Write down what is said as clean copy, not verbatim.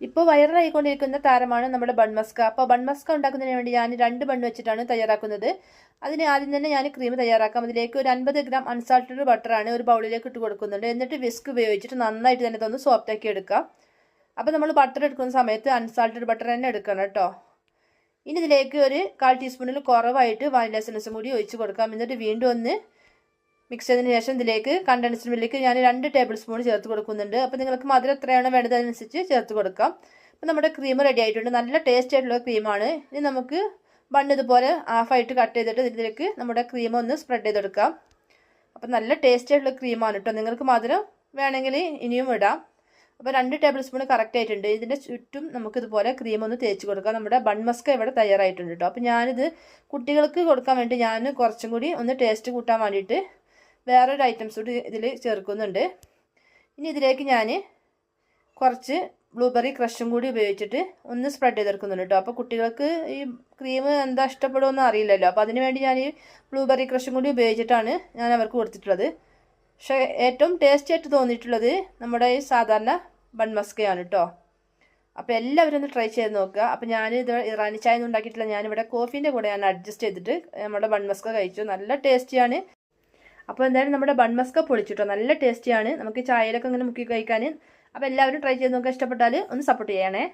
ഇപ്പോൾ വൈറലായിക്കൊണ്ടിരിക്കുന്ന താരമാണ് നമ്മുടെ ബൺമസ്ക. അപ്പോൾ ബൺമസ്ക ഉണ്ടാക്കുന്നതിന് വേണ്ടി ഞാൻ 2 ബണ്ണ് വെച്ചിട്ടാണ് തയ്യാറാക്കുന്നത്. അതിന് ആദ്യം തന്നെ ഞാൻ ക്രീം തയ്യാറാക്കാം. അതിലേക്ക് ഒരു 50 ഗ്രാം അൺസാൾട്ടഡ് ബട്ടറാണ് ഒരു ബൗളിലേക്ക് ഇട്ട് കൊടുക്കുന്നുണ്ട്. എന്നിട്ട് വിസ്ക് ഉപയോഗിച്ചിട്ട് നന്നായിട്ട് തന്നെ ഇതൊന്ന് സോഫ്റ്റ് ആക്കി എടുക്കാം. അപ്പോൾ നമ്മൾ ബട്ടർ എടുക്കുന്ന സമയത്ത് അൺസാൾട്ടഡ് ബട്ടർ തന്നെ എടുക്കണം കേട്ടോ. ഇനി ഇതിലേക്ക് ഒരു 1/4 ടീസ്പൂണിൽ കുറവായിട്ട് വാനില എസൻസും കൂടി ഒഴിച്ച് കൊടുക്കാം. എന്നിട്ട് വീണ്ടും ഒന്ന് മിക്സ് ചെയ്തതിന് ശേഷം ഇതിലേക്ക് കണ്ടൻസ്ഡ് മിൽക്ക് ഞാൻ 2 ടേബിൾ സ്പൂൺ ചേർത്ത് കൊടുക്കുന്നുണ്ട്. അപ്പോൾ നിങ്ങൾക്ക് മധുരം എത്രയാണോ വേണ്ടത് അതനുസരിച്ച് ചേർത്ത് കൊടുക്കാം. അപ്പോൾ നമ്മുടെ ക്രീം റെഡി ആയിട്ടുണ്ട്. നല്ല ടേസ്റ്റ് ആയിട്ടുള്ള ക്രീമാണ്. ഇനി നമുക്ക് ബണ്ണ് ഇതുപോലെ ഹാഫായിട്ട് കട്ട് ചെയ്തിട്ട് ഇതിലേക്ക് നമ്മുടെ ക്രീം ഒന്ന് സ്പ്രെഡ് ചെയ്തെടുക്കാം. അപ്പോൾ നല്ല ടേസ്റ്റ് ആയിട്ടുള്ള ക്രീമാണ് കേട്ടോ. നിങ്ങൾക്ക് മധുരം വേണമെങ്കിൽ ഇനിയും ഇടാം. അപ്പോൾ 2 ടേബിൾ സ്പൂൺ കറക്റ്റ് ആയിട്ടുണ്ട്. ഇതിൻ്റെ ചുറ്റും നമുക്കിതുപോലെ ക്രീം ഒന്ന് തേച്ച് കൊടുക്കാം. നമ്മുടെ ബൺമസ്ക ഇവിടെ തയ്യാറായിട്ടുണ്ട് കേട്ടോ. അപ്പോൾ ഞാനിത് കുട്ടികൾക്ക് കൊടുക്കാൻ വേണ്ടി ഞാൻ കുറച്ചും കൂടി ഒന്ന് ടേസ്റ്റ് കൂട്ടാൻ വേണ്ടിയിട്ട് വേറൊരു ഐറ്റംസ് കൂടി ഇതിൽ ചേർക്കുന്നുണ്ട്. ഇനി ഇതിലേക്ക് ഞാൻ കുറച്ച് ബ്ലൂബെറി ക്രഷും കൂടി ഉപയോഗിച്ചിട്ട് ഒന്ന് സ്പ്രെഡ് ചെയ്തെടുക്കുന്നുണ്ട് കേട്ടോ. അപ്പോൾ കുട്ടികൾക്ക് ഈ ക്രീം എന്താ ഇഷ്ടപ്പെടുമെന്ന് അറിയില്ലല്ലോ. അപ്പോൾ അതിന് വേണ്ടി ഞാൻ ഈ ബ്ലൂബെറി ക്രഷും കൂടി ഉപയോഗിച്ചിട്ടാണ് ഞാൻ അവർക്ക് കൊടുത്തിട്ടുള്ളത്. പക്ഷേ ഏറ്റവും ടേസ്റ്റി ആയിട്ട് തോന്നിയിട്ടുള്ളത് നമ്മുടെ ഈ സാധാരണ ബൺമസ്കയാണ് കേട്ടോ. അപ്പോൾ എല്ലാവരും ഒന്ന് ട്രൈ ചെയ്ത് നോക്കുക. അപ്പോൾ ഞാനിത് ഇറാനി ചായ ഒന്നും ഉണ്ടാക്കിയിട്ടില്ല. ഞാനിവിടെ കോഫീൻ്റെ കൂടെ ഞാൻ അഡ്ജസ്റ്റ് ചെയ്തിട്ട് നമ്മുടെ ബൺമസ്ക കഴിച്ചു. നല്ല ടേസ്റ്റിയാണ്. അപ്പോൾ എന്തായാലും നമ്മുടെ ബൺമസ്ക പൊളിച്ചിട്ടോ, നല്ല ടേസ്റ്റിയാണ്. നമുക്ക് ചായയിലൊക്കെ അങ്ങനെ മുക്കി കഴിക്കാൻ. അപ്പോൾ എല്ലാവരും ട്രൈ ചെയ്ത് നോക്കുക. ഇഷ്ടപ്പെട്ടാൽ ഒന്ന് സപ്പോർട്ട് ചെയ്യണേ.